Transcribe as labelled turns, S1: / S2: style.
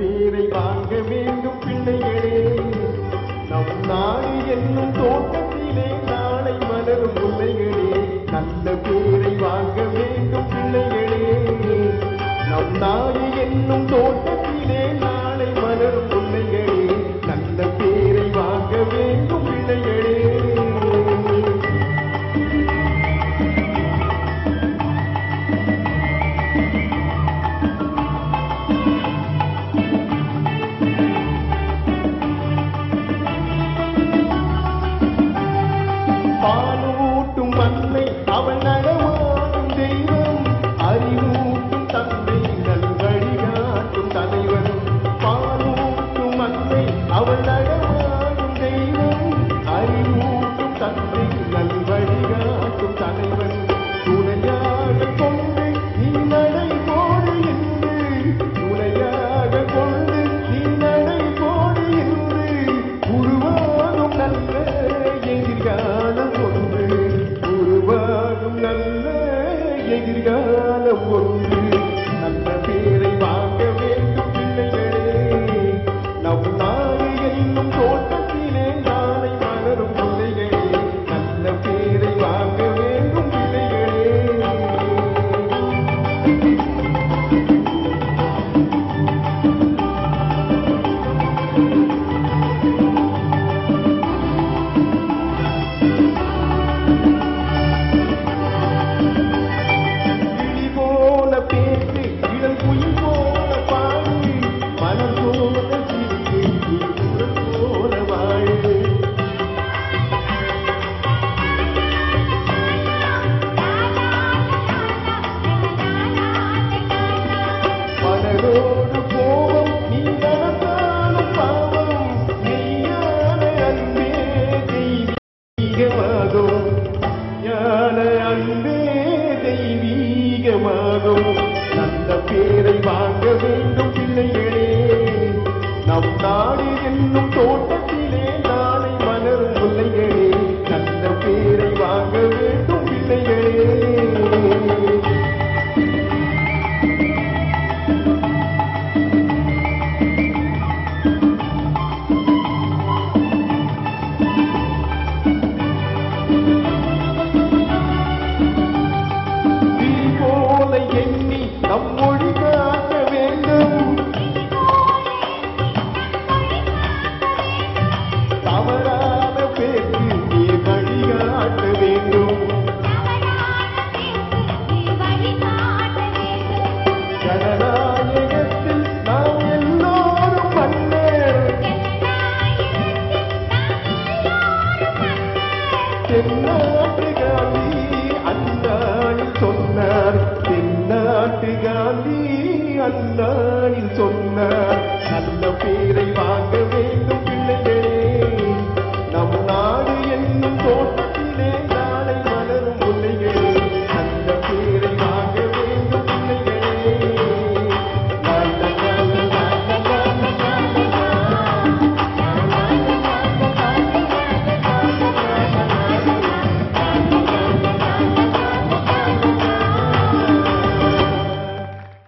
S1: பேரை வாங்க வேண்டும் பிள்ளைகளே. நம் நாடு என்னும் தோட்டத்திலே நாளை மலரும் முல்லைகளே. நல்ல பேரை வாங்க வேண்டும் பிள்ளைகளே. நம் நாடு என்னும் தோட்டத்திலே நாளை மலரும் முல்லைகளே. நல்ல பேரை வாங்க வேண்டும் பிள்ளைகளே. பாலூட்டும் அன்னை அவள் நடமாடும் தெய்வம். அறிவூட்டும் தந்தை நல்வழிகாட்டும் தலைவன். பாலூட்டும் அன்னை அவள் நடமாடும் தெய்வம். அறிவூட்டும் தந்தை நல்வழிகாட்டும் தலைவன். துணையாக கொண்டு நீ நடை போடு என்று. துணையாக கொண்டு நீ நடை போடு என்று. உருவாகும் நல்ல எதிர்காலம் ஒன்று. உருவாகும் நல்ல எதிர்காலம் ஒன்று. நல்ல பேரை வாங்க வேண்டும் பிள்ளைகளே. நம் நாடு என்னும் தோட்டத்திலே நாளை மலரும் முல்லைகளே. நல்ல பேரை வாங்க வேண்டும் பிள்ளைகளே. கிளி போல பேசு, இளம் குயில் போல பாடு. மனம் போல சிரித்து குரல் போல வாழு. மனதோடு கோபம் நீ நடந்தாலும் பாவம். மெய்யான அன்பே தெய்வீகமாகும். ஞான அன்பே தெய்வீகமாகும். நல்ல பேரை வாங்க வேண்டும் பிள்ளைகளே. நம் நாடு என்னும் தோட்டத்திலே நாளை மலரும் முல்லைகளே. நல்ல பேரை வாங்க வேண்டும் பிள்ளைகளே. விழி போல எண்ணி நம் மொழி காக்க வேண்டும். தவறான பேச்சு நீ வழிகாட்ட வேண்டும். ஜனநாயகத்தில் நாம் எல்லோரும் மன்னர். தென்னாட்டு காந்தி அந்நாளில் சொன்னார். தென்னாட்டு காந்தி அந்நாளில் சொன்னார். நல்ல பேரை வாங்க